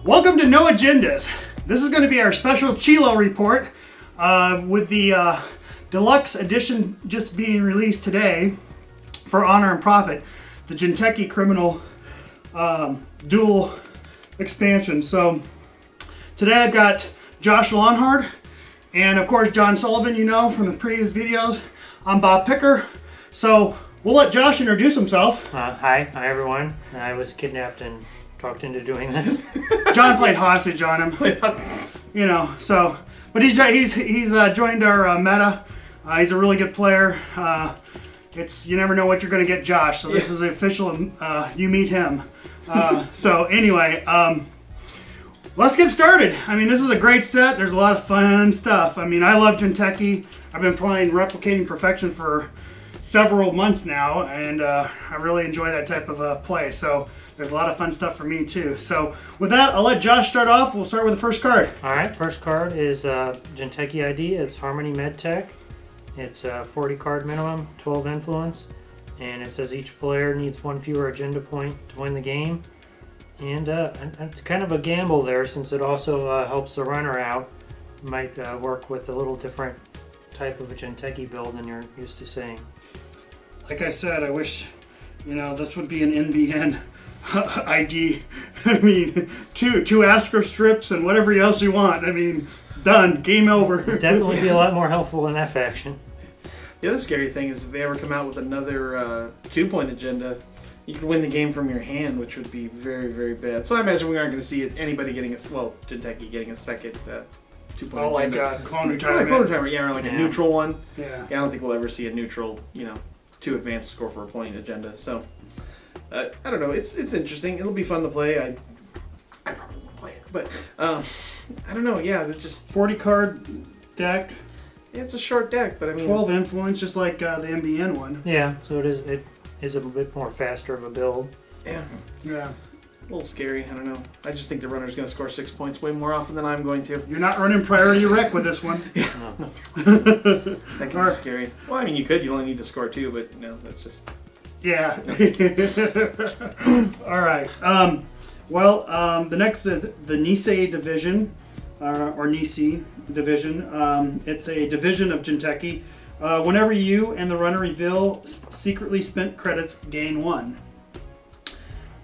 Welcome to No Agendas. This is going to be our special Chilo report with the deluxe edition just being released today for Honor and Profit, the Jinteki Criminal dual expansion. So today I've got Josh Lonhard and of course John Sullivan, you know from the previous videos. I'm Bob Picker. So we'll let Josh introduce himself. Hi everyone. I was kidnapped and talked into doing this. John played hostage on him. You know, so, but he's joined our meta. He's a really good player. You never know what you're going to get, Josh. So this is the official. You meet him. So anyway, let's get started. I mean, this is a great set. There's a lot of fun stuff. I mean, I love Jinteki. I've been playing Replicating Perfection for several months now, and I really enjoy that type of play. So there's a lot of fun stuff for me too. So with that, I'll let Josh start off. We'll start with the first card. All right, first card is Jinteki ID. It's Harmony Medtech. It's 40 card minimum, 12 influence, and it says each player needs one fewer agenda point to win the game. And it's kind of a gamble there since it also helps the runner out. Might work with a little different type of a Jinteki build than you're used to seeing. Like I said, I wish, this would be an NBN ID. I mean, two Astro strips and whatever else you want. I mean, done. Game over. It'd definitely be a lot more helpful in that faction. The other scary thing is if they ever come out with another 2-point agenda, you could win the game from your hand, which would be very, very bad. So I imagine we aren't going to see anybody getting Jinteki getting a second 2-point agenda. Like Clone Retirement. Clone Retirement, yeah, or like a neutral one. Yeah. I don't think we'll ever see a neutral, 2 advanced score for a point agenda. So I don't know. It's interesting. It'll be fun to play. I probably won't play it, but I don't know. Yeah, it's just 40 card deck. It's a short deck, but I mean 12 influence, just like the NBN one. Yeah, so it is a bit more faster of a build. Yeah. Yeah. A little scary. I don't know. I just think the runner's going to score 6 points way more often than I'm going to. You're not running priority wreck with this one. Yeah. No. That can be scary. Well, I mean, you could. You only need to score 2, but that's just. Yeah. All right. The next is the Nisei Division, or Nisei Division. It's a division of Jinteki. Whenever you and the runner reveal secretly spent credits, gain 1.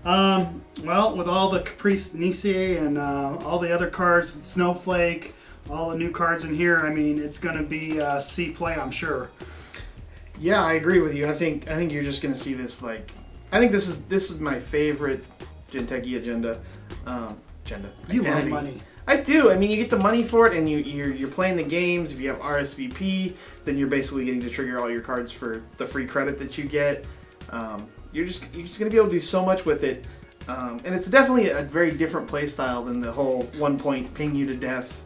With all the Caprice Nisei and all the other cards, Snowflake, all the new cards in here, I mean, it's going to be C play, I'm sure. Yeah, I agree with you. I think you're just going to see this I think this is my favorite Jinteki agenda. You love money. I do. I mean, you get the money for it, and you're playing the games. If you have RSVP, then you're basically getting to trigger all your cards for the free credit that you get. You're just going to be able to do so much with it, and it's definitely a very different play style than the whole 1-point ping you to death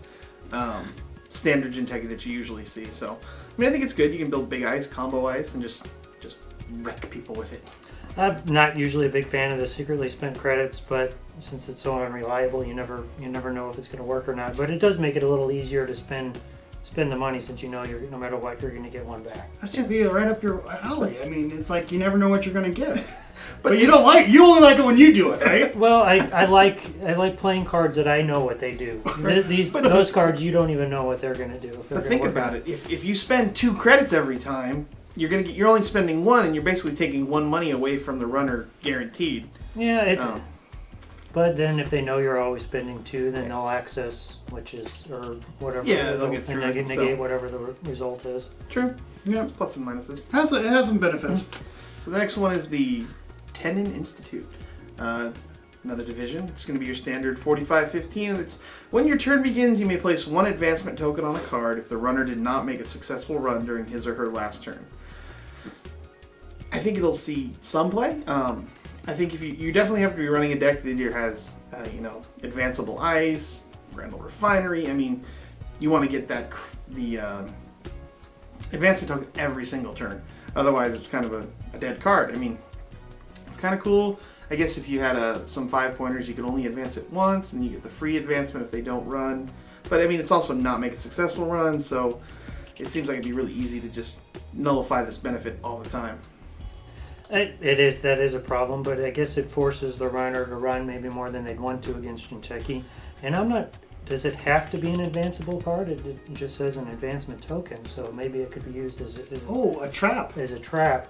standard Jinteki that you usually see. So, I mean, I think it's good. You can build big ice, combo ice, and just wreck people with it. I'm not usually a big fan of the secretly spent credits, but since it's so unreliable, you never know if it's going to work or not. But it does make it a little easier to spend the money since you know no matter what you're going to get one back. That should be right up your alley. I mean, it's like you never know what you're going to get. But you only like it when you do it, right? Well, I like playing cards that I know what they do. Those cards you don't even know what they're going to do. But think about it. If you spend 2 credits every time, you're only spending 1, and you're basically taking 1 money away from the runner, guaranteed. Yeah, but then if they know you're always spending 2, then they'll access or whatever. Yeah, they'll get through and it. negate whatever the result is. True. Yeah, it's plus and minuses. It has some benefits. So the next one is the Tennin Institute. Another division. It's going to be your standard 45-15, and it's when your turn begins, you may place 1 advancement token on a card if the runner did not make a successful run during his or her last turn. I think it'll see some play. I think if you definitely have to be running a deck that either has, advanceable ice, Grendel Refinery. I mean, you want to get the advancement token every single turn. Otherwise, it's kind of a dead card. I mean, it's kind of cool. I guess if you had some 5-pointers, you could only advance it once, and you get the free advancement if they don't run. But I mean, it's also not make a successful run, so it seems like it'd be really easy to just nullify this benefit all the time. That is a problem, but I guess it forces the runner to run maybe more than they'd want to against Jinteki. And I'm not. Does it have to be an advanceable card? It just says an advancement token, so maybe it could be used as a trap. As a trap.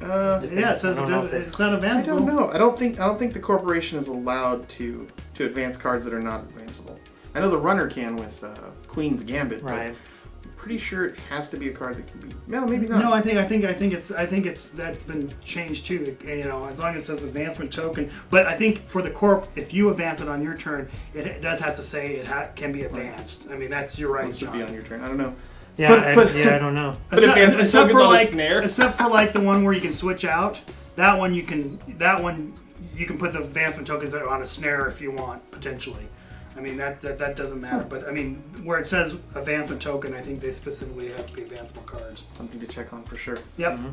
Yeah, it says it's not advanceable. I don't know. I don't think the corporation is allowed to advance cards that are not advanceable. I know the runner can with Queen's Gambit, right? I'm pretty sure it has to be a card that can be. No, maybe not. No, I think it's that's been changed too. You know, as long as it says advancement token. But I think for the corp, if you advance it on your turn, it does have to say it can be advanced. Right. I mean, you're right. It should be on your turn. I don't know. Yeah, I don't know. Except for like the one where you can switch out. That one you can put the advancement tokens on a snare if you want potentially. I mean that doesn't matter. But I mean where it says advancement token, I think they specifically have to be advanceable cards. Something to check on for sure. Yep, Mm-hmm.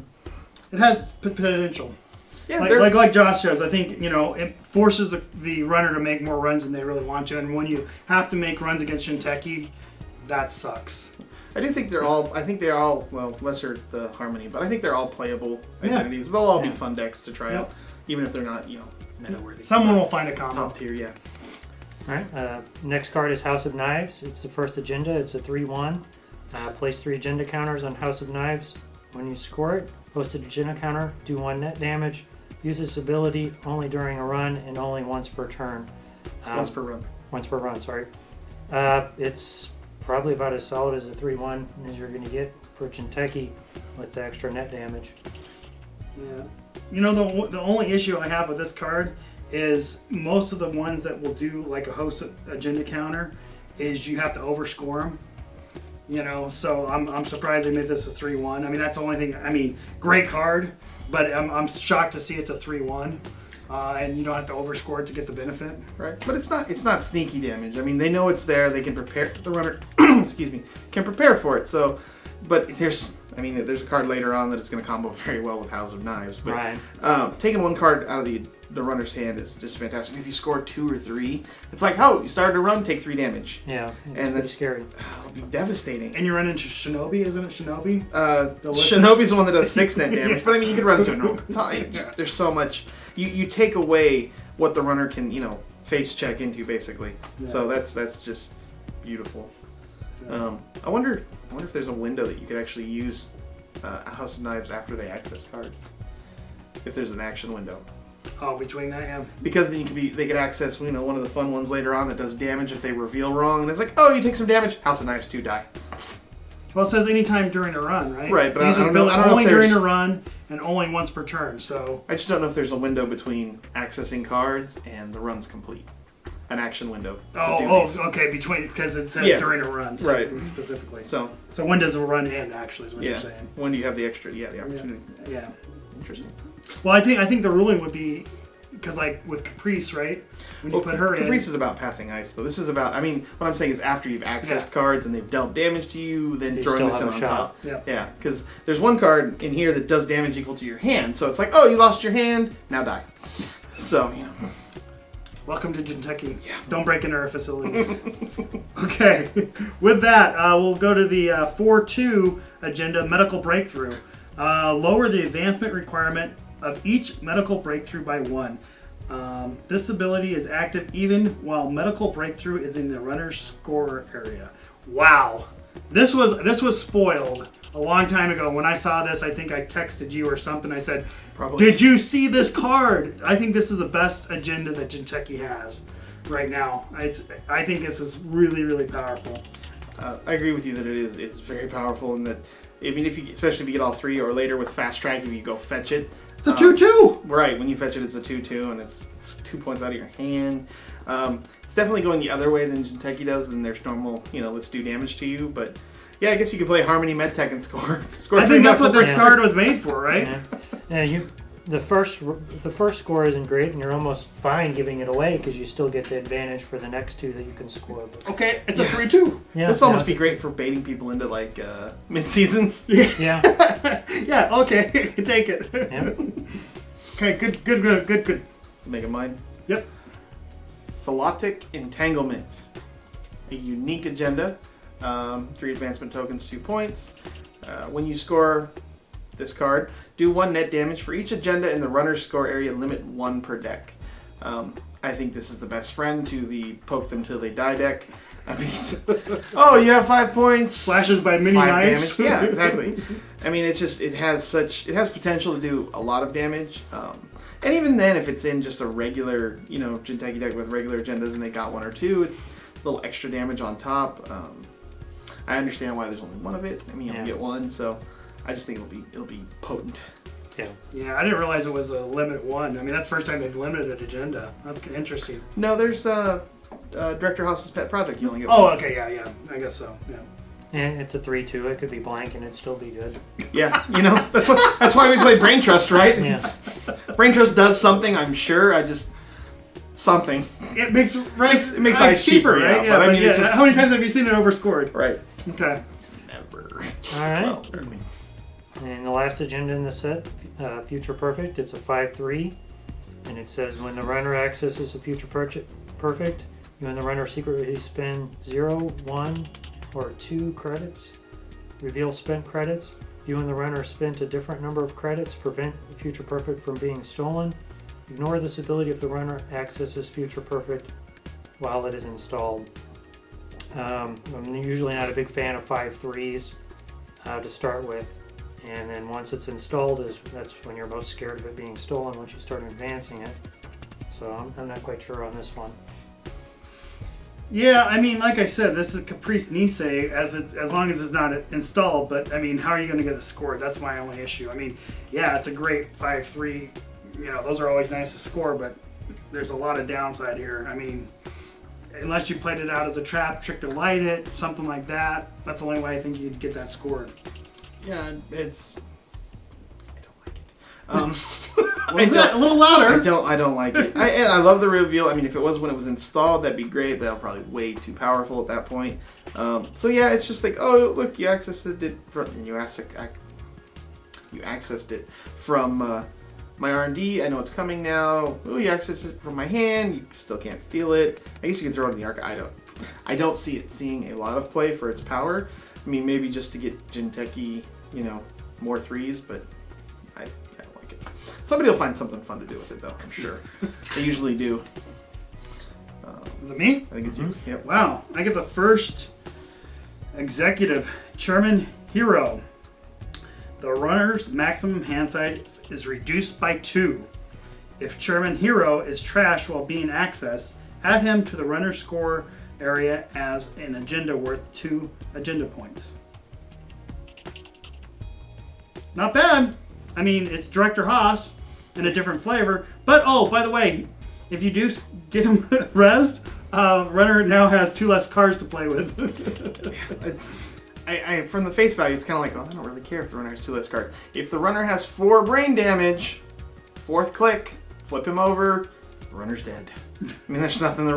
It has potential. Yeah, like Josh says, I think it forces the runner to make more runs than they really want to, and when you have to make runs against Jinteki, that sucks. I do think they're all. I think they're all. Well, lesser the Harmony, but I think they're all playable identities. They'll all be fun decks to try out, even if they're not, meta worthy. Someone will find a combo. Top tier, yeah. All right. Next card is House of Knives. It's the first agenda. It's a 3/1. Place 3 agenda counters on House of Knives. When you score it, post an agenda counter. Do 1 net damage. Use this ability only during a run and only once per turn. Once per run. Once per run. Sorry. It's probably about as solid as a 3/1 as you're going to get for Jinteki with the extra net damage. Yeah. The only issue I have with this card is most of the ones that will do like a host agenda counter is you have to overscore them. So I'm surprised they made this a 3/1. I mean, that's the only thing. I mean, great card, but I'm shocked to see it's a 3/1. And you don't have to overscore it to get the benefit. Right, but it's not sneaky damage. I mean, they know it's there. They can prepare the runner. Excuse me, can prepare for it. So, but there's a card later on that is going to combo very well with House of Knives. But right. Taking one card out of the runner's hand is just fantastic. If you score 2 or 3, it's like, you started a run, take 3 damage. Yeah, and that's scary. It'll be devastating. And you run into Shinobi, isn't it? Shinobi. Shinobi's the one that does 6 net damage. But I mean, you could run into a normal time. There's so much. You take away what the runner can, face check into basically. Yeah. So that's just beautiful. Yeah. I wonder if there's a window that you could actually use House of Knives after they access cards. If there's an action window. Oh, between that, yeah. Because then they could access, one of the fun ones later on that does damage if they reveal wrong, and it's like, you take some damage. House of Knives 2 die. Well, it says anytime during a run, right? Right, but I don't know only during a run and only once per turn. So I just don't know if there's a window between accessing cards and the run's complete. An action window. Okay, because it says during a run, so right? Specifically. So when does a run end? Actually, is what you're saying. When do you have the extra? Yeah, the opportunity. Yeah. Interesting. Well, I think the ruling would be because like with Caprice, right? When you put her Caprice is about passing ice, though. This is about. I mean, what I'm saying is after you've accessed cards and they've dealt damage to you, then throwing this in on top. Yeah, because there's one card in here that does damage equal to your hand, so it's like, you lost your hand, now die. So Welcome to Jinteki. Yeah. Don't break into our facilities. Okay. With that, we'll go to the 4/2 agenda, Medical Breakthrough. Lower the advancement requirement of each medical breakthrough by 1. This ability is active even while Medical Breakthrough is in the runner's score area. Wow. This was spoiled a long time ago. When I saw this, I think I texted you or something. I said, Did you see this card? I think this is the best agenda that Jinteki has right now. I think this is really, really powerful. I agree with you that it's very powerful, and that especially if you get all 3 or later with fast track, if you go fetch it. It's a 2/2. Right, when you fetch it, it's a 2/2, and it's 2 points out of your hand. It's definitely going the other way than Jinteki does, than their normal, let's do damage to you, but yeah, I guess you could play Harmony Medtech and score. I think that's what this card was made for, right? Yeah. The first score isn't great, and you're almost fine giving it away because you still get the advantage for the next 2 that you can score. Okay, it's a 3/2. Yeah, this almost be great for baiting people into like mid-seasons. Yeah. Yeah. Okay, take it. Yeah. Okay. Good. Make it mine. Yep. Philotic Entanglement, a unique agenda. 3 advancement tokens, 2 points. When you score this card. Do 1 net damage for each agenda in the runner's score area, limit 1 per deck. I think this is the best friend to the poke them till they die deck. I mean, oh, you have 5 points. Slashes by mini 5 knives. damage. Yeah, exactly. I mean, it has potential to do a lot of damage. And even then, if it's in just a regular, Jinteki deck with regular agendas and they got 1 or 2, it's a little extra damage on top. I understand why there's only 1 of it. I mean, you only get 1, so I just think it'll be potent. Yeah. Yeah, I didn't realize it was a limit 1. I mean, that's the first time they've limited an agenda. That's interesting. No, there's Director Haas's pet project. You only get 1. one. Okay, yeah. I guess so. Yeah. And it's a 3/2. It could be blank and it'd still be good. Yeah, that's why we play Brain Trust, right? Yeah. Brain Trust does something. I'm sure. Something. It makes ice cheaper, right? yeah, but I mean, it's just... how many times have you seen it overscored? Right. Okay. Never. All right. Well, And the last agenda in the set, Future Perfect. It's a 5/3, and it says when the runner accesses a Future Perfect, you and the runner secretly spend 0, 1, or 2 credits. Reveal spent credits. You and the runner spent a different number of credits. Prevent the Future Perfect from being stolen. Ignore this ability if the runner accesses Future Perfect while it is installed. I'm usually not a big fan of 5/3s to start with. And then once it's installed, that's when you're most scared of it being stolen, once you start advancing it. So I'm not quite sure on this one. Yeah, I mean, like I said, this is Caprice Nisei as long as it's not installed. But I mean, how are you going to get it scored? That's my only issue. I mean, yeah, it's a great 5/3. Those are always nice to score, but there's a lot of downside here. I mean, unless you played it out as a trap, trick to light it, something like that. That's the only way I think you'd get that scored. Yeah, I don't like it. A little louder. I don't like it. I love the reveal. I mean, if it was when it was installed, that'd be great, but I'm probably way too powerful at that point. So yeah, it's just like, oh, look, you accessed it from my R&D. I know it's coming now. Oh, you accessed it from my hand. You still can't steal it. I guess you can throw it in the archive. I don't see it seeing a lot of play for its power. I mean, maybe just to get Jinteki, more 3s, but I don't like it. Somebody will find something fun to do with it, though, I'm sure. They usually do. Is it me? I think it's you. Yep. Wow. I get the first executive, Cherman Hero. The runner's maximum hand size is reduced by 2. If Cherman Hero is trashed while being accessed, add him to the runner's score area as an agenda worth 2 agenda points. Not bad. I mean, it's Director Haas in a different flavor. But, oh, by the way, if you do get him rezzed, runner now has 2 less cards to play with. I from the face value, it's kind of like, oh, I don't really care if the runner has 2 less cards. If the runner has 4 brain damage, 4th click, flip him over, the runner's dead. I mean, there's nothing the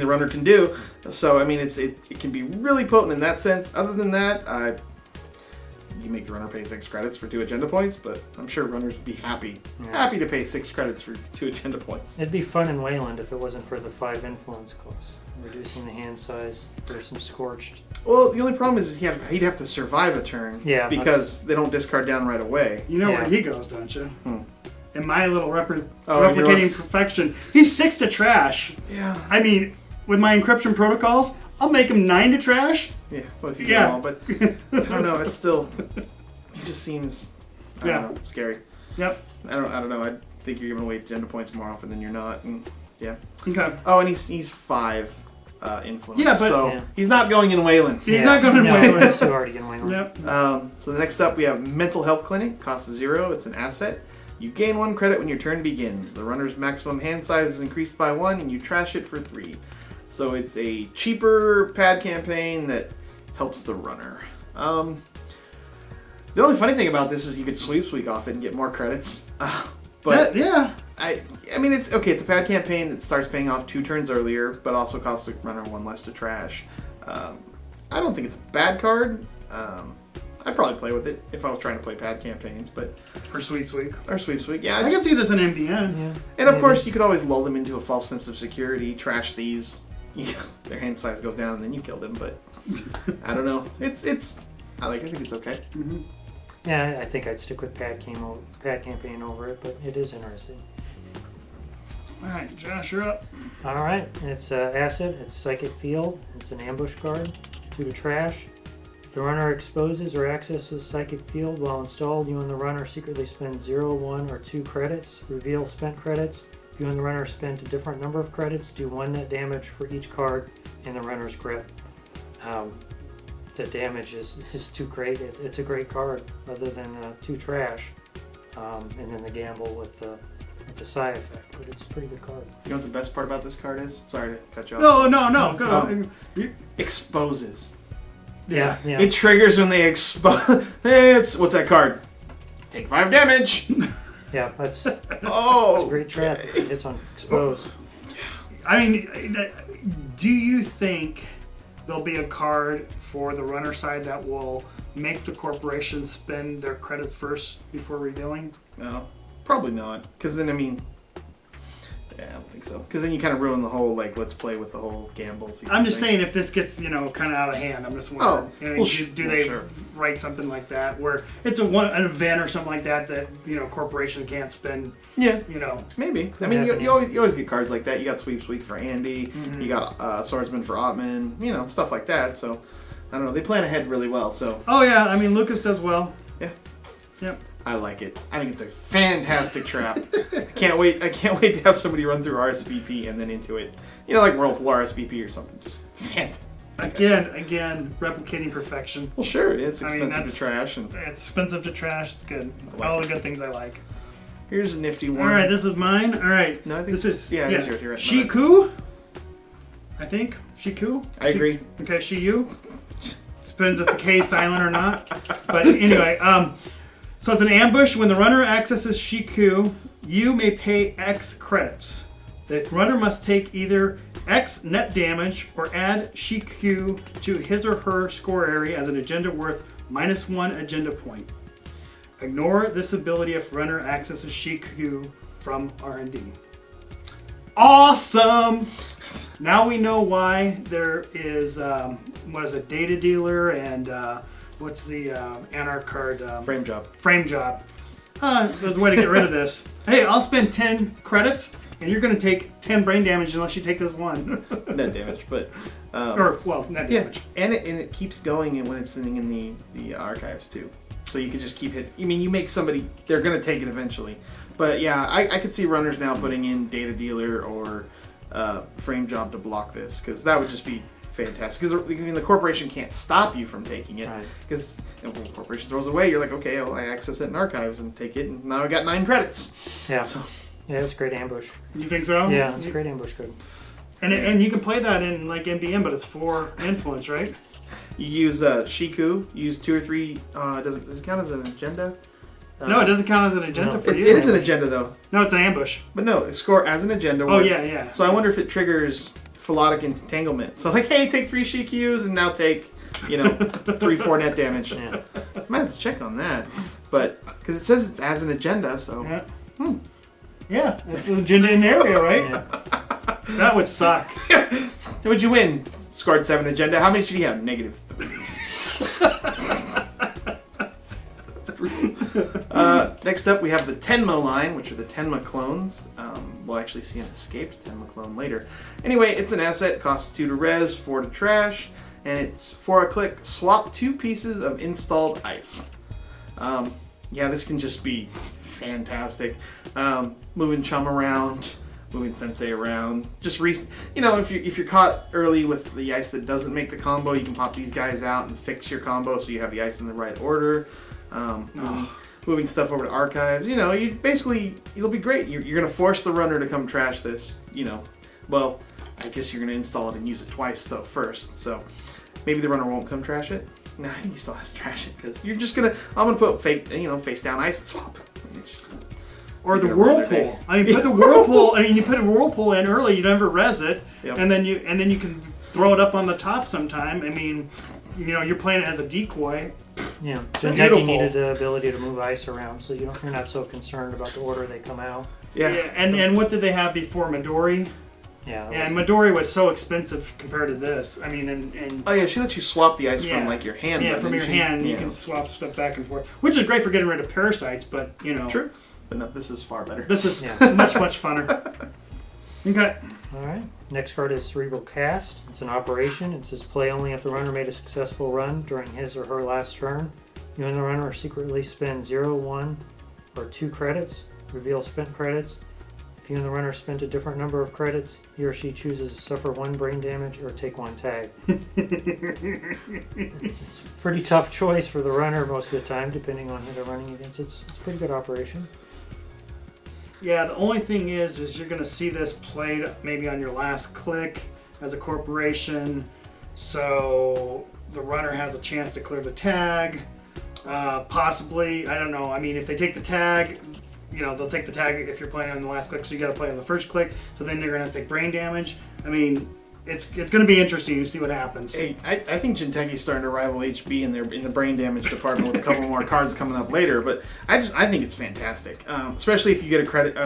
runner can do. So, I mean, it can be really potent in that sense. Other than that, you make the runner pay 6 credits for 2 agenda points, but I'm sure runners would be happy to pay 6 credits for 2 agenda points. It'd be fun in Wayland if it wasn't for the 5 influence cost, reducing the hand size for some scorched. Well, the only problem is he'd have to survive a turn, because they don't discard down right away. You know where he goes, don't you? In my little replicating perfection, he's 6 to trash. Yeah. I mean, with my encryption protocols, I'll make him 9 to trash. Yeah, well, if you get them all, but I don't know. It's still, he just seems, I don't know, scary. Yep. I don't know. I think you're giving away agenda points more often than you're not. And yeah. Okay. Oh, and he's 5 influence. Yeah, but so he's not going in Wayland. He's not going in Wayland. It's too hard to get in Wayland. Yep. So the next up we have Mental Health Clinic. Costs 0. It's an asset. You gain 1 credit when your turn begins. The runner's maximum hand size is increased by 1, and you trash it for 3. So it's a cheaper pad campaign that helps the runner. The only funny thing about this is you could sweep off it and get more credits. But I mean, it's okay. It's a pad campaign that starts paying off 2 turns earlier, but also costs the runner 1 less to trash. I don't think it's a bad card. I'd probably play with it if I was trying to play pad campaigns, but Or sweep. yeah. I can see this in MDN. Yeah. And of course, you could always lull them into a false sense of security, trash these. Their hand size goes down, and then you kill them. But I don't know. I think it's okay. Mm-hmm. Yeah, I think I'd stick with Pat Campaign over it, but it is interesting. All right, Josh, you're up. All right, it's Acid. It's Psychic Field. It's an ambush card. 2 to trash. If the runner exposes or accesses Psychic Field while installed, you and the runner secretly spend 0, 1, or 2 credits. Reveal spent credits. If you and the runner spent a different number of credits, do 1 net damage for each card in the runner's grip. The damage is too great. It's a great card, other than 2 trash, and then the gamble with the side effect. But it's a pretty good card. You know what the best part about this card is? Sorry to cut you off. No. Go. Exposes. Yeah. It triggers when they expose. What's that card? Take 5 damage. Yeah, that's it's Oh. a great trap. It hits on expose. I mean, do you think there'll be a card for the runner side that will make the corporation spend their credits first before revealing? No, probably not. Because then, I don't think so. Because then you kind of ruin the whole, let's play with the whole gamble. I'm just saying if this gets, kind of out of hand, I'm just wondering. Do they write something like that where it's an event or something like that corporation can't spend? Yeah, maybe. I mean, you always get cards like that. You got Sweep for Andy. Mm-hmm. You got Swordsman for Ottman. Stuff like that. So I don't know. They plan ahead really well. So. Oh yeah, I mean Lucas does well. Yeah. Yep. I like it. I think it's a fantastic trap. I can't wait to have somebody run through RSVP and then into it. Like Whirlpool RSVP or something. Just fantastic. Again, replicating perfection. Well, sure. It's expensive to trash. It's expensive to trash. It's good. It's all the good things I like. Here's a nifty one. All right, this is mine. All right. No, I think this is it is yours. You're right. Shiku. I think Shiku. I agree. Okay, Shiyu. Depends if the K is silent or not. But anyway, so it's an ambush. When the runner accesses Shiku, you may pay X credits. The runner must take either X net damage or add Shiku to his or her score area as an agenda worth -1 agenda point. Ignore this ability if runner accesses Shiku from R&D. Awesome! Now we know why there is, Data Dealer and what's the Anarch card? Frame Job. Frame Job. There's a way to get rid of this. Hey, I'll spend 10 credits and you're going to take 10 brain damage unless you take this one. Net damage, but... net damage. And it keeps going when it's sitting in the archives too. So you can just keep hitting. I mean, you make somebody... They're going to take it eventually. But yeah, I could see runners now putting in Data Dealer or Frame Job to block this, because that would just be fantastic. Because the corporation can't stop you from taking it. Because when the corporation throws away, you're like, okay, well, I access it in archives and take it, and now I got 9 credits. Yeah. So. Yeah, it's a great ambush. You think so? Yeah, it's a great ambush card. And you can play that in MBM, but it's 4 influence, right? You use Shiku. You use 2 or 3. Does it count as an agenda? No, it doesn't count as an agenda for you. It is an agenda, though. No, it's an ambush. But no, it's score as an agenda. Oh, yeah. So I wonder if it triggers Philotic Entanglement. So hey, take 3 Shikus and now take, 3-4 net damage. Yeah. Might have to check on that. But, because it says it's as an agenda, so. Yeah. Yeah, it's an agenda in the area, right? Yeah. That would suck. What'd you win? Scored 7 agenda. How many should you have? -3. Next up, we have the Tenma line, which are the Tenma clones. We'll actually see an escaped Tenma clone later. Anyway, it's an asset. Costs 2 to res, 4 to trash, and it's for a click. Swap 2 pieces of installed ice. Yeah, this can just be fantastic. Moving Chum around, moving Sensei around. Just if you're caught early with the ice that doesn't make the combo, you can pop these guys out and fix your combo so you have the ice in the right order. Moving stuff over to archives. It'll be great. You're going to force the runner to come trash this. Well, I guess you're going to install it and use it twice though first. So maybe the runner won't come trash it. No, I think he still has to trash it because you're just gonna. I'm gonna put face down ice and swap. Or the whirlpool. I mean, put the whirlpool. You put a whirlpool in early. You never res it, yep. and then you can throw it up on the top sometime. I mean, you're playing it as a decoy. Yeah, Jinteki needed the ability to move ice around, so you're not so concerned about the order they come out. Yeah. And what did they have before Midori? Yeah. And Midori was so expensive compared to this. I mean, and Oh yeah, she lets you swap the ice Yeah. from like your hand. yeah, though, from your didn't she? hand, you Yeah. can swap stuff back and forth, which is great for getting rid of parasites. But you know, True, but no, this is far better. this is Yeah. much funner. Okay. All right. Next card is Cerebral Cast. It's an operation. It says play only if the runner made a successful run during his or her last turn. You and the runner secretly spend 0, 1, or 2 credits. Reveal spent credits. If you and the runner spent a different number of credits, he or she chooses to suffer 1 brain damage or take 1 tag. It's a pretty tough choice for the runner most of the time, depending on who they're running against. It's a pretty good operation. Yeah, the only thing is you're going to see this played maybe on your last click as a corporation, so the runner has a chance to clear the tag. Possibly, I don't know. I mean, if they take the tag, you know, they'll take the tag if you're playing on the last click, so you got to play on the first click. So then they're going to take brain damage. I mean, it's going to be interesting to see what happens. Hey, I think Jinteki's starting to rival HB in the brain damage department with a couple more cards coming up later. But I think it's fantastic, especially if you get a credit.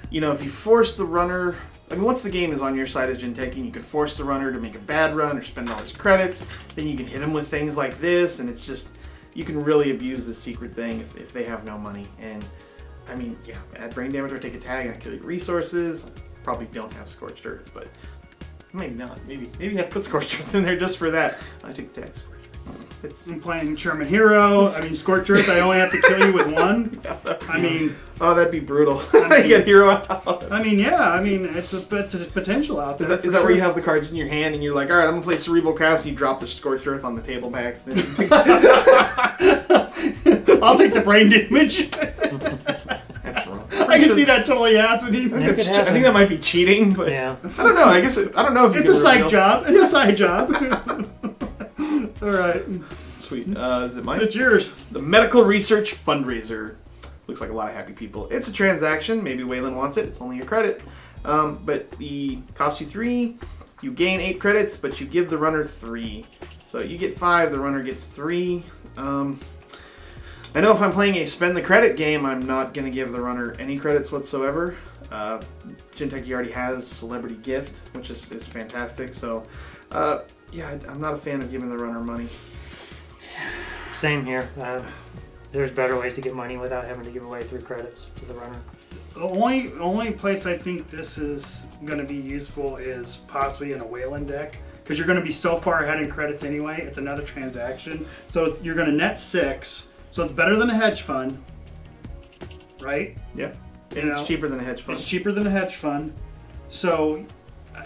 You know, if you force the runner. I mean, once the game is on your side as Jinteki, you can force the runner to make a bad run or spend all his credits. Then you can hit him with things like this, and it's just you can really abuse the secret thing if they have no money. And I mean, yeah, add brain damage or take a tag and kill your resources. Probably don't have Scorched Earth, but maybe not. Maybe you have to put Scorched Earth in there just for that. I take the tag. I'm playing Cherman Hero. I mean, Scorched Earth, I only have to kill you with 1. I mean... Oh, that'd be brutal. I mean, get Hero out. I mean, yeah. I mean, it's a potential out there. Is that where you have the cards in your hand and you're like, all right, I'm going to play Cerebral Cast, and you drop the Scorched Earth on the table by accident? I'll take the brain damage. That's wrong. I can see that totally happening. Yeah. could I happen. think that might be cheating, but Yeah. I don't know. I don't know if you It's a can side reveal. job. It's a side job. All right. Sweet. Is it mine? It's yours. The Medical Research Fundraiser. Looks like a lot of happy people. It's a transaction. Maybe Waylon wants it. It's only your credit. But the cost you 3. You gain 8 credits, but you give the runner 3. So you get 5. The runner gets 3. I know if I'm playing a spend the credit game, I'm not going to give the runner any credits whatsoever. Jinteki already has Celebrity Gift, which is fantastic. So, yeah, I'm not a fan of giving the runner money. Same here. There's better ways to get money without having to give away 3 credits to the runner. The only place I think this is going to be useful is possibly in a Wayland deck, because you're going to be so far ahead in credits anyway. It's another transaction, so you're going to net 6. So it's better than a hedge fund, right? Yeah. You And know, it's cheaper than a hedge fund. It's cheaper than a hedge fund. So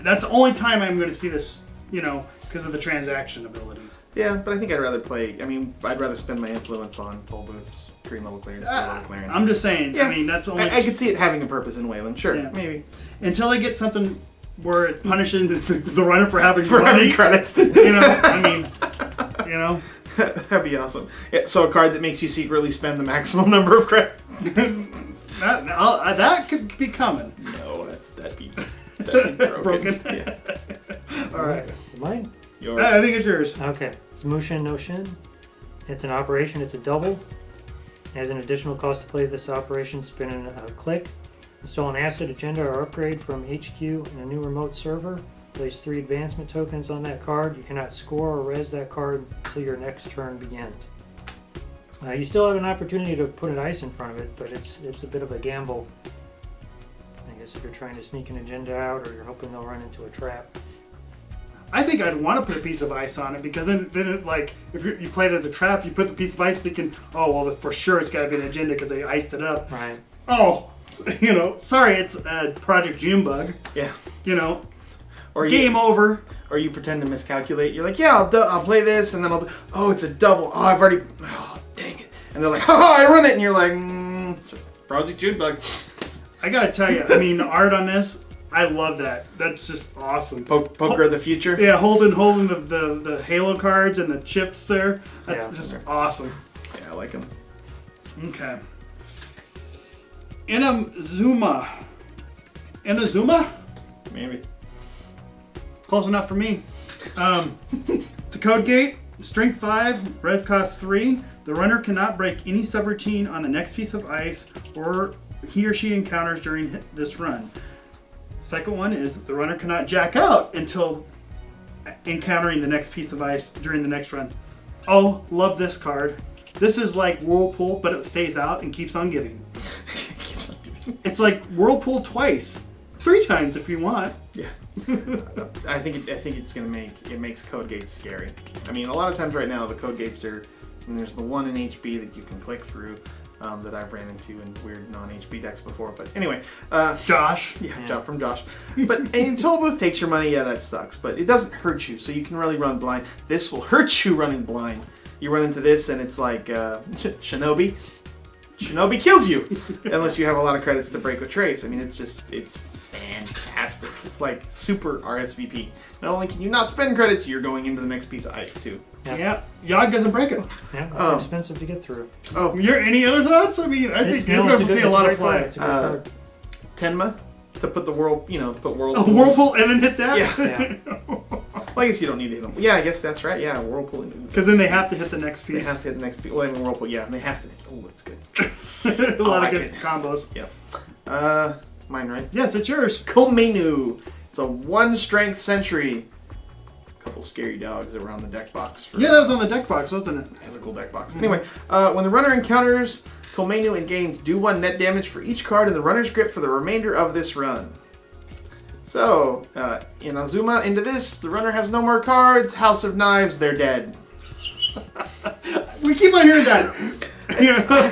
that's the only time I'm going to see this, you know, because of the transaction ability. Yeah, but I think I'd rather play. I mean, I'd rather spend my influence on toll booths, green level clearance, blue level clearance. I'm just saying. Yeah. I mean, that's only. I could see it having a purpose in Wayland. Sure, Yeah. maybe Until they get something where it's punishing the runner for having for money. having credits. You know, I mean, you know. That'd be awesome. Yeah, so a card that makes you secretly spend the maximum number of credits. That could be coming. No, that'd be broken. Broken. Yeah. All right. Mine? Yours. I think it's yours. Okay. It's Mushin No Shin. It's an operation. It's a double. As an additional cost to play this operation, spin in a click. Install an asset, agenda, or upgrade from HQ in a new remote server. Place 3 advancement tokens on that card. You cannot score or res that card until your next turn begins. You still have an opportunity to put an ice in front of it, but it's a bit of a gamble. I guess if you're trying to sneak an agenda out, or you're hoping they'll run into a trap. I think I'd want to put a piece of ice on it, because then it, like, if you play it as a trap, you put the piece of ice thinking, oh, well, for sure it's got to be an agenda because they iced it up. Right. Oh, you know, sorry, it's Project Junebug. Yeah. You know, Or game over. Or you pretend to miscalculate. You're like, yeah, I'll play this, and then oh, it's a double. Oh, I've already. Oh, dang it. And they're like, haha, I run it, and you're like, it's a Project Junebug. I gotta tell you, I mean, the art on this, I love that. That's just awesome. Poker of the future. Yeah, holding the Halo cards and the chips there. That's Yeah. just awesome. Yeah, I like them. Okay. Inazuma. Maybe. Close enough for me. It's a code gate. Strength 5, res cost 3. The runner cannot break any subroutine on the next piece of ice or he or she encounters during this run. Second one is the runner cannot jack out until encountering the next piece of ice during the next run. Oh, love this card. This is like Whirlpool, but it stays out and keeps on giving. It's like Whirlpool twice. 3 times if you want. Yeah. I think it's gonna makes code gates scary. I mean, a lot of times right now the code gates are, and there's the one in HB that you can click through that I've ran into in weird non-HB decks before. But anyway, Josh. Yeah, from Josh. But and Toll Booth takes your money. Yeah, that sucks. But it doesn't hurt you, so you can really run blind. This will hurt you running blind. You run into this, and it's like Shinobi. Shinobi kills you unless you have a lot of credits to break with Trace. I mean, it's fantastic. It's like super RSVP. Not only can you not spend credits, you're going into the next piece of ice too. Yeah. Yogg doesn't break it. Yeah, it's expensive to get through. Oh, any other thoughts? I mean, I think it's going to see a lot of play. Tenma to put the put Whirlpool. A Whirlpool and then hit that? Yeah. Well, I guess you don't need to hit them. Yeah, I guess that's right. Yeah, Whirlpool. Because then they have to hit the next piece. They have to hit the next piece. Well, I mean, Whirlpool, yeah, they have to. Oh, that's good. A lot of good combos. Yep. Mine, right? Yes, it's yours. Komenu. It's a 1-strength sentry. A couple scary dogs that were on the deck box. Yeah, that was on the deck box, wasn't it? That's a cool deck box. Anyway, when the runner encounters Komenu and gains do 1 net damage for each card in the runner's grip for the remainder of this run. So, Inazuma into this, the runner has no more cards, House of Knives, they're dead. We keep on hearing that.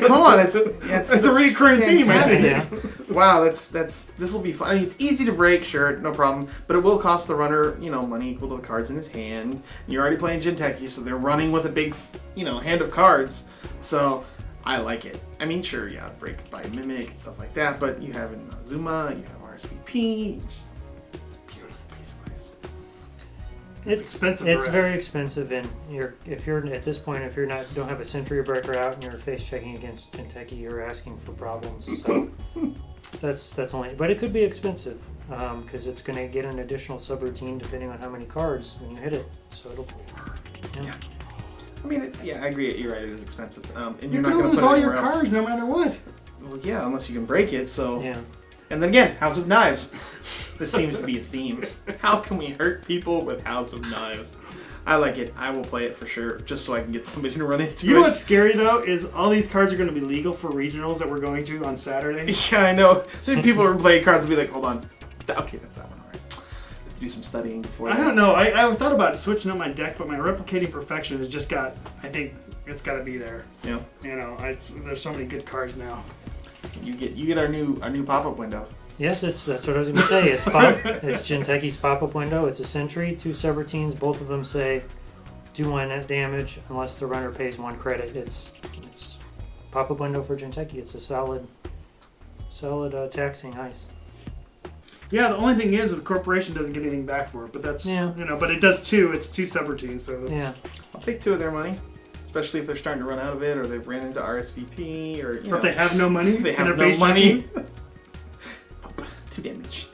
Come on, it's a recurring theme, I think. Yeah. Wow, this will be fun. I mean, it's easy to break, sure, no problem, but it will cost the runner, money equal to the cards in his hand. You're already playing Jinteki, so they're running with a big, hand of cards. So, I like it. I mean, sure, yeah, break by Mimic and stuff like that, but you have Inazuma, you have RSVP, it's a beautiful piece of ice. It's expensive. It's very expensive, and if you're at this point, if don't have a sentry breaker out and you're face checking against Jinteki, you're asking for problems. So that's only, but it could be expensive because it's going to get an additional subroutine depending on how many cards when you hit it. So it'll. Yeah. I mean, I agree. You're right. It is expensive, and you're not going to put lose it all your anywhere else. cards no matter what. Well, yeah, unless you can break it. So. Yeah. And then again, House of Knives. This seems to be a theme. How can we hurt people with House of Knives? I like it. I will play it for sure, just so I can get somebody to run into it. You know what's scary, though, is all these cards are going to be legal for regionals that we're going to on Saturday. Yeah, I know. Then people who play cards will be like, hold on. Okay, that's that one. All right. Let's do some studying before I don't know. I thought about switching up my deck, but my Replicating Perfection has just got, I think it's got to be there. Yeah. There's so many good cards now. You get our new pop-up window. Yes, that's what I was going to say. It's Jinteki's pop-up window. It's a sentry, 2 subroutines. Both of them say do 1 net damage unless the runner pays 1 credit. It's pop-up window for Jinteki. It's a solid taxing ice. Yeah, the only thing is the corporation doesn't get anything back for it, but that's but it does 2. It's 2 subroutines, so that's, I'll take 2 of their money. Especially if they're starting to run out of it, or they've ran into RSVP, or if they have no money. If they have no money. 2 damage.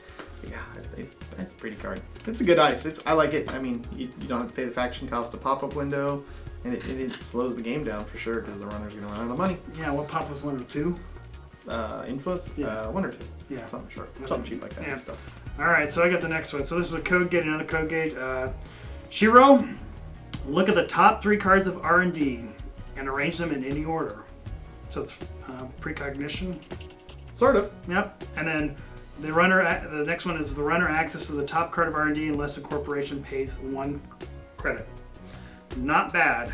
Yeah, it's a pretty card. It's a good ice. I like it. I mean, you don't have to pay the faction cost to pop-up window, and it slows the game down for sure because the runner's going to run out of money. Yeah, what pop was 1 or 2? Influence? Yeah. 1 or 2. Yeah. Something short. Something cheap like that. Yeah. Stuff. All right, so I got the next one. So this is a code gauge, another code gauge. Shiro, look at the top 3 cards of R&D and arrange them in any order. So it's precognition. Sort of. Yep. And then the next one is the runner accesses the top card of R&D unless the corporation pays 1 credit. Not bad.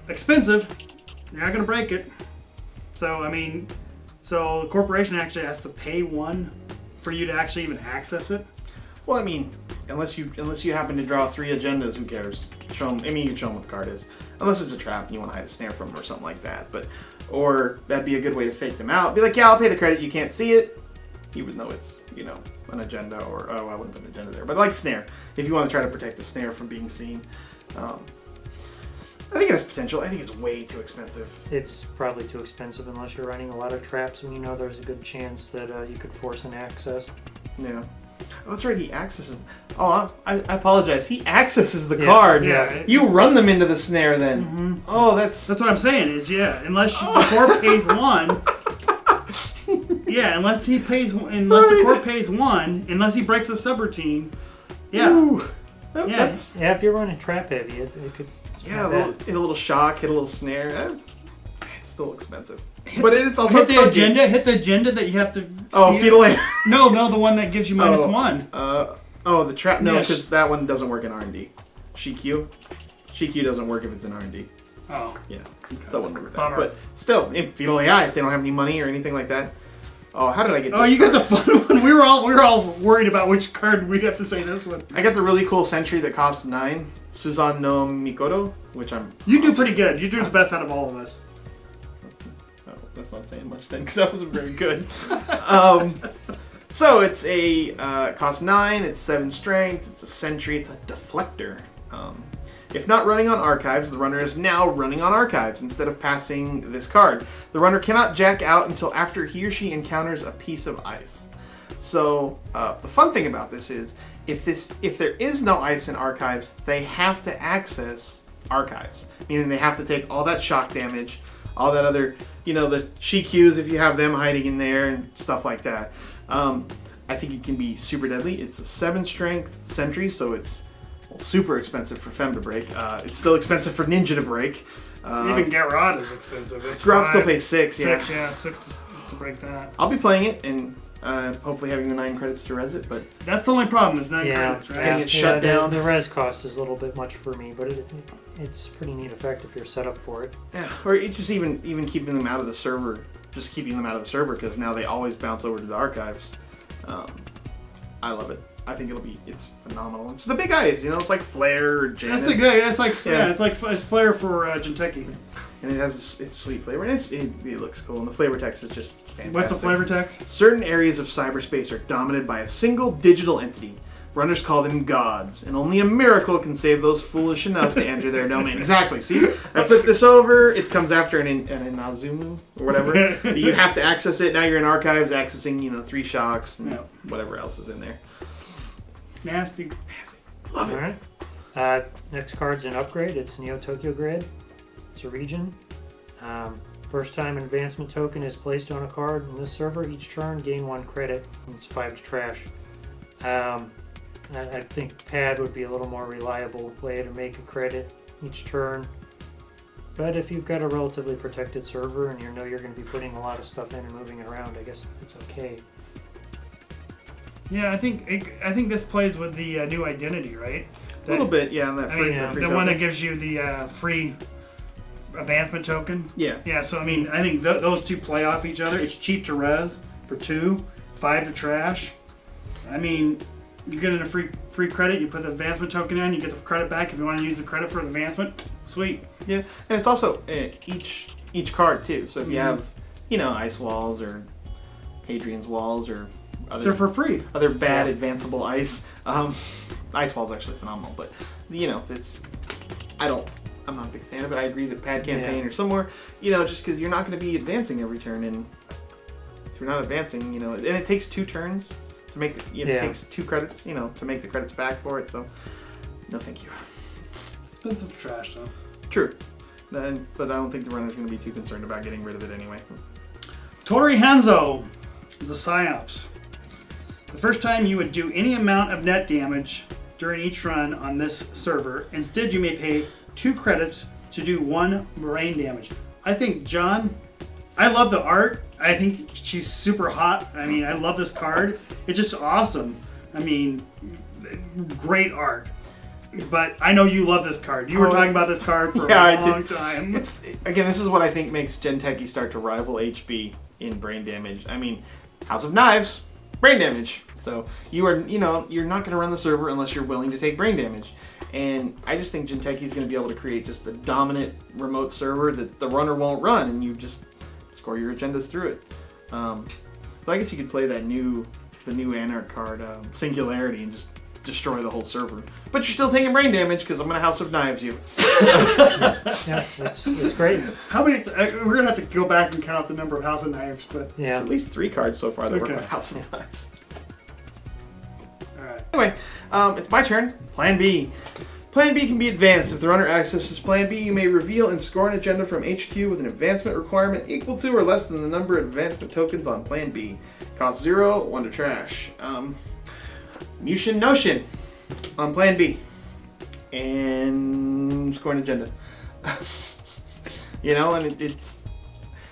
Expensive. You're not going to break it. So, the corporation actually has to pay 1 for you to actually even access it. Well, I mean, unless you happen to draw 3 agendas, who cares? Show them. I mean, you can show them what the card is. Unless it's a trap and you want to hide a snare from them or something like that. Or that'd be a good way to fake them out. Be like, yeah, I'll pay the credit. You can't see it. Even though it's, an agenda or, I wouldn't put an agenda there. But like snare, if you want to try to protect the snare from being seen. I think it has potential. I think it's way too expensive. It's probably too expensive unless you're running a lot of traps and there's a good chance that you could force an access. Yeah. Oh, that's right. He accesses. Oh, I apologize. He accesses the card. Yeah. You run them into the snare then. Mm-hmm. Oh, that's what I'm saying is, unless the core pays 1. Yeah, unless the core pays 1, unless he breaks the subroutine. Yeah. Ooh. Yeah. Yeah, if you're running trap heavy, it could. Yeah, hit a little shock, hit a little snare. It's still expensive. But it's also hit the agenda that you have to steal. Oh, fetal AI. No, the one that gives you -1. The trap. No, because that one doesn't work in R&D. Shikyu doesn't work if it's in R&D. Oh. Yeah. So I wouldn't work with that. But still, in fetal AI, if they don't have any money or anything like that. Oh, how did I get this? Oh, you got the fun one. We were all worried about which card we'd have to say this one. I got the really cool sentry that costs 9. Suzan no Mikoto, which You do pretty good. You do the best out of all of us. That's not saying much then, because that wasn't very good. So it's a cost 9. It's 7 strength. It's a sentry. It's a deflector. If not running on archives, the runner is now running on archives instead of passing this card. The runner cannot jack out until after he or she encounters a piece of ice. So the fun thing about this is, if there is no ice in archives, they have to access archives, meaning they have to take all that shock damage, all that other, the Shikyus if you have them hiding in there and stuff like that. I think it can be super deadly. It's a 7 strength sentry, so it's super expensive for Fem to break. It's still expensive for Ninja to break. Even Garrod is expensive. Garrod still pays 6, yeah. 6 to break that. I'll be playing it and hopefully having the 9 credits to res it, but that's the only problem is 9 credits, right? Getting it shut down. The res cost is a little bit much for me, but it's pretty neat effect if you're set up for it. Yeah, or it's just even keeping them out of the server, because now they always bounce over to the archives. I love it. I think it's phenomenal. It's the big eyes, it's like Flare or Janus. It's like Flare for Jinteki. And it has its sweet flavor, and it looks cool, and the flavor text is just fantastic. What's the flavor text? Certain areas of cyberspace are dominated by a single digital entity. Runners call them gods, and only a miracle can save those foolish enough to enter their domain. Exactly. See, I flip this over. It comes after an Inazuma or whatever. You have to access it. Now you're in archives, accessing 3 shocks and whatever else is in there. Nasty. Love it. All right. Next card's an upgrade. It's Neo Tokyo Grid. It's a region. First time an advancement token is placed on a card in this server, each turn gain 1 credit. It's 5 to trash. I think pad would be a little more reliable way to make a credit each turn. But if you've got a relatively protected server and you're going to be putting a lot of stuff in and moving it around, I guess it's okay. Yeah, I think this plays with the new identity, right? A little bit, yeah. The one that gives you the free advancement token. Yeah. Yeah. So I think those two play off each other. It's cheap to res for 2, 5 to trash. You get in a free credit. You put the advancement token in. You get the credit back if you want to use the credit for the advancement. Sweet. Yeah, and it's also each card too. So if you have ice walls or Hadrian's walls or they're for free. Other bad advanceable ice. Ice wall's actually phenomenal, but I'm not a big fan of it. I agree that pad campaign or somewhere, just because you're not going to be advancing every turn, and if you're not advancing, and it takes 2 turns to make it takes 2 credits, to make the credits back for it. So, no, thank you. It's expensive trash, though. True, but I don't think the runner's going to be too concerned about getting rid of it anyway. Tor Hanzo is a psyops. The first time you would do any amount of net damage during each run on this server. Instead, you may pay 2 credits to do 1 brain damage. I think, John, I love the art. I think she's super hot. I love this card. It's just awesome. Great art. But I know you love this card. You were talking about this card for a long time. This is what I think makes Jinteki start to rival HB in brain damage. House of Knives, brain damage. So you're not going to run the server unless you're willing to take brain damage. And I just think Jinteki is going to be able to create just a dominant remote server that the runner won't run, and you just score your agendas through it. So I guess you could play the new Anarch card, Singularity, and just destroy the whole server. But you're still taking brain damage because I'm going to House of Knives you. Yeah, that's great. How many? We're going to have to go back and count the number of House of Knives, but there's at least 3 cards so far that work with House of Knives. All right. Anyway, it's my turn. Plan B. Plan B can be advanced. If the runner accesses Plan B, you may reveal and score an agenda from HQ with an advancement requirement equal to or less than the number of advancement tokens on Plan B. Cost 0, 1 to trash. Mushin No Shin on Plan B. And score an agenda. And it's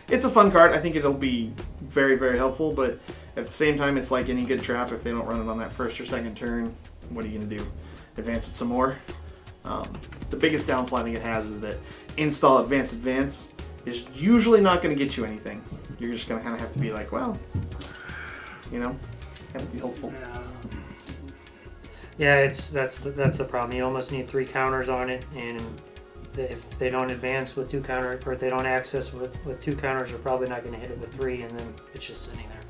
a fun card. I think it'll be very, very helpful, but at the same time, it's like any good trap. If they don't run it on that first or second turn, what are you going to do? Advance it some more? The biggest downfall I think it has is that install advance is usually not going to get you anything. You're just going to kind of have to be like, well, have to be hopeful. Yeah, that's the problem. You almost need 3 counters on it, and if they don't advance with 2 counters, or if they don't access with 2 counters, they're probably not going to hit it with 3, and then it's just sitting there.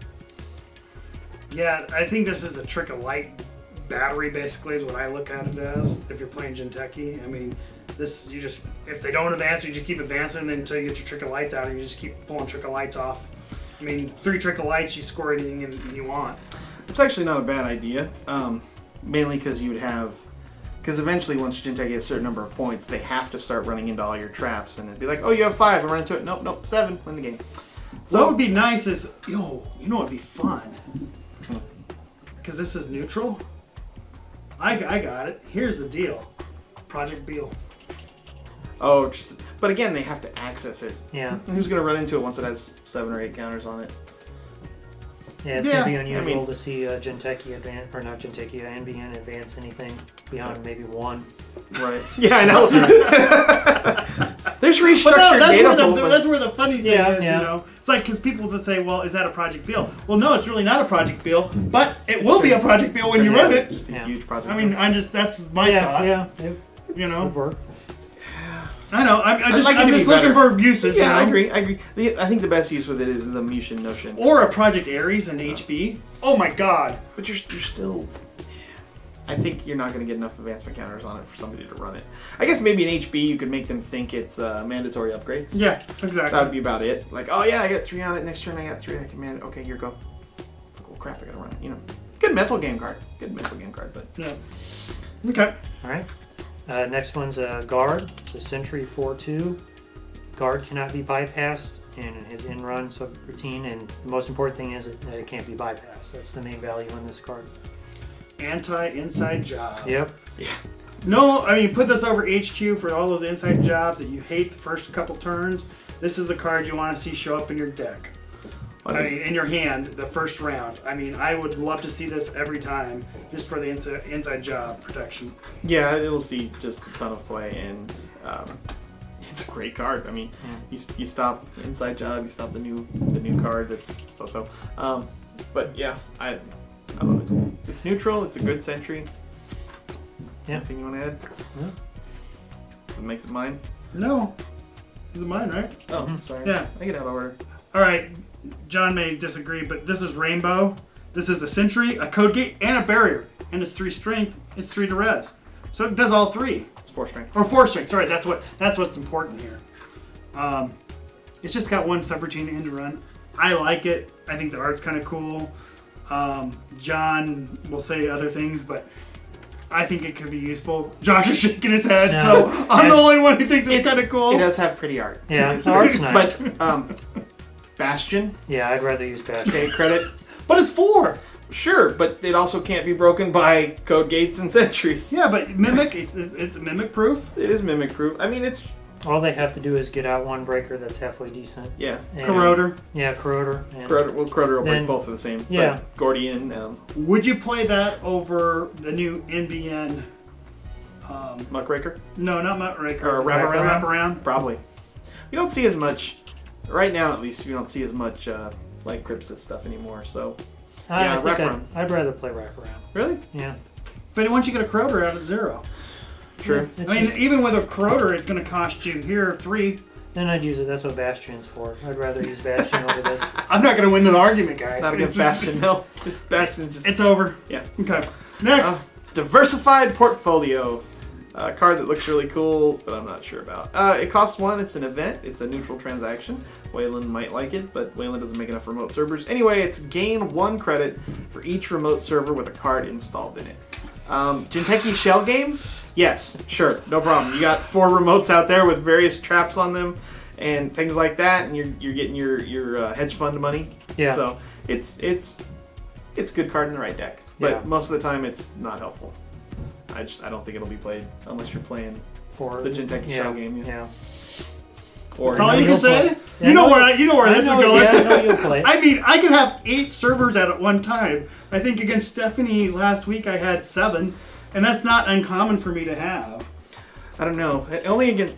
Yeah, I think this is a trick of light battery, basically, is what I look at it as. If you're playing Jinteki, I mean, if they don't advance, you just keep advancing, and then until you get your trick of lights out, and you just keep pulling trick of lights off. I mean, 3 trick of lights, you score anything you want. It's actually not a bad idea, mainly because because eventually once Jinteki gets a certain number of points, they have to start running into all your traps, and it'd be like, oh, you have 5, I'm running into it. Nope, 7, win the game. So what would be nice is, what'd be fun? Because this is neutral. I got it. Here's the deal. Project Beal. Oh, but again, they have to access it. Yeah. Who's going to run into it once it has 7 or 8 counters on it? Yeah, it's going to be unusual to see Jinteki advance, or not Jinteki, NBN advance anything beyond maybe 1. Right. Yeah, I know. There's restructured data. That's where the funny thing is, It's like, because people will say, well, is that a Project Beal? Well, no, it's really not a Project Beal, but it will be a Project Beal when you run it. Just a huge project. I mean, that's my thought. Yeah, it work. I know. I'm just looking for uses. Yeah, I agree. I think the best use with it is the Mushin No Shin. Or a Project Ares and HB. Oh my God! But you're still. I think you're not going to get enough advancement counters on it for somebody to run it. I guess maybe in HB you could make them think it's mandatory upgrades. Yeah, exactly. That would be about it. Like, oh yeah, I got 3 on it. Next turn I got 3. I can man it. Okay, here go. Oh crap! I gotta run it. Good mental game card. But yeah. Okay. All right. Next one's a guard. It's a sentry 4/2. Guard cannot be bypassed in his in-run subroutine, and the most important thing is that it can't be bypassed. That's the main value in this card. Anti-inside job. Yep. Yeah. No, I mean, put this over HQ for all those inside jobs that you hate the first couple turns. This is a card you want to see show up in your deck. In your hand, the first round. I mean, I would love to see this every time, just for the inside job protection. Yeah, it'll see just a ton of play, and it's a great card. I mean, you stop inside job, you stop the new card that's so. But yeah, I love it. It's neutral. It's a good sentry. Yeah. Anything you want to add? Yeah. What makes it mine? No, it's mine, right? Oh, sorry. Yeah, I get out of order. All right. John may disagree, but this is Rainbow. This is a Sentry, a Code Gate, and a Barrier. And it's 3 strength, it's 3 to res. So it does all 3. It's 4 strength. Or 4 strength, sorry, that's what's important here. It's just got 1 subroutine end to run. I like it. I think the art's kind of cool. John will say other things, but I think it could be useful. Josh is shaking his head, so I'm the only one who thinks it's kind of cool. It does have pretty art. Yeah, the art's nice. But, Bastion. Yeah, I'd rather use Bastion. Okay, credit. But it's 4. Sure, but it also can't be broken by code gates and sentries. Yeah, but Mimic, it's Mimic proof. It is Mimic proof. I mean, it's... All they have to do is get out 1 breaker that's halfway decent. Yeah. Corroder. Yeah, Corroder. Corroder will break both of the same. Yeah. But Gordian. Would you play that over the new NBN? Muckraker? No, not Muckraker. Or Wraparound? Wraparound? Probably. You don't see as much... Right now, at least, you don't see as much like Crypsis stuff anymore, so... I think I'd rather play Wraparound. Really? Yeah. But once you get a Corroder out of 0. True. I mean, even with a Corroder, it's going to cost you here 3. Then I'd use it. That's what Bastion's for. I'd rather use Bastion over this. I'm not going to win the argument, guys. Not against Bastion, no. Bastion just... It's over. Yeah. Okay. Next. Diversified Portfolio. A card that looks really cool, but I'm not sure about. It costs 1. It's an event. It's a neutral transaction. Wayland might like it, but Wayland doesn't make enough remote servers. Anyway, it's gain 1 credit for each remote server with a card installed in it. Jinteki Shell Game. Yes, sure, no problem. You got 4 remotes out there with various traps on them and things like that, and you're getting your hedge fund money. Yeah. So it's a good card in the right deck, but most of the time it's not helpful. I don't think it'll be played unless you're playing For the Jinteki shell game. Yeah. Or That's all you can say? Yeah, You know where this is going. Yeah, I know you'll play. I mean, I could have 8 servers at one time. I think against Stephanie last week I had 7, and that's not uncommon for me to have. I don't know. Only again,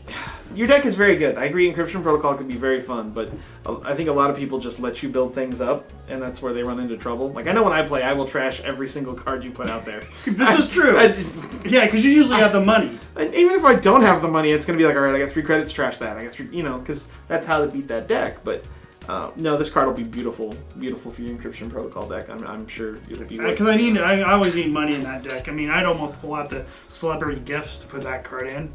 your deck is very good. I agree. Encryption Protocol could be very fun, but I think a lot of people just let you build things up, and that's where they run into trouble. Like I know when I play, I will trash every single card you put out there. This is true. Yeah, because you usually have the money. And even if I don't have the money, it's gonna be like, all right, I got 3 credits, trash that. I got 3, because that's how they beat that deck. But no, this card will be beautiful for your Encryption Protocol deck. I'm sure it'll be. Because I always need money in that deck. I mean, I'd almost pull out the Celebrity Gifts to put that card in.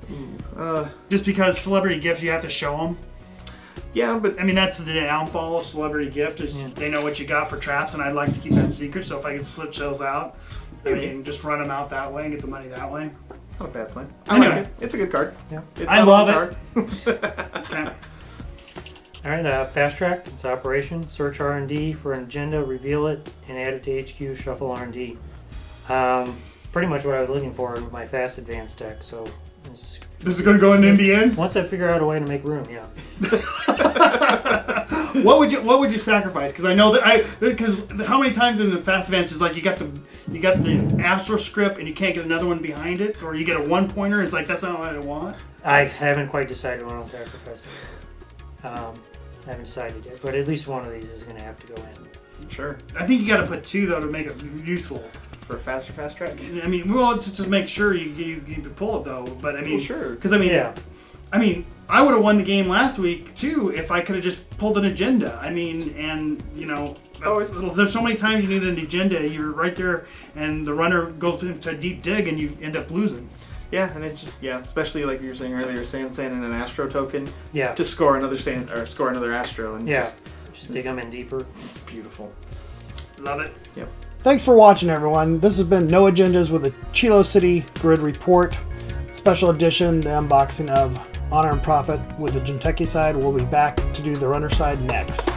Just because Celebrity Gifts, you have to show them. Yeah, but I mean, that's the downfall of Celebrity Gift is they know what you got for traps, and I'd like to keep that secret. So if I can switch those out, I mean, just run them out that way and get the money that way. not a bad plan. I like it. It's a good card. Yeah. I love it. Okay. All right, fast track. It's operation. Search R&D for an agenda, reveal it, and add it to HQ. Shuffle R&D. Pretty much what I was looking for with my fast advanced deck. So this is going to go in the end. Once I figure out a way to make room, yeah. What would you sacrifice? Because I know that how many times in the fast advance is like you got the Astro script and you can't get another one behind it, or you get a 1-pointer. It's like that's not what I want. I haven't quite decided what I'm sacrificing. I haven't decided yet, but at least one of these is going to have to go in. Sure. I think you got to put 2 though to make it useful. For a fast track? I mean, we'll just make sure you pull it though. But I mean, sure. Because I mean, I would have won the game last week too if I could have just pulled an agenda. I mean, and you know, there's so many times you need an agenda. You're right there, and the runner goes into a deep dig, and you end up losing. Yeah, and it's just especially like you were saying earlier, Sand and an Astro token. Yeah. To score another Sand or score another Astro, and just dig them in deeper. It's beautiful. Love it. Yep. Thanks for watching, everyone. This has been No Agendas with a Chilo City Grid Report. Special edition, the unboxing of Honor and Profit with the Jinteki side. We'll be back to do the runner side next.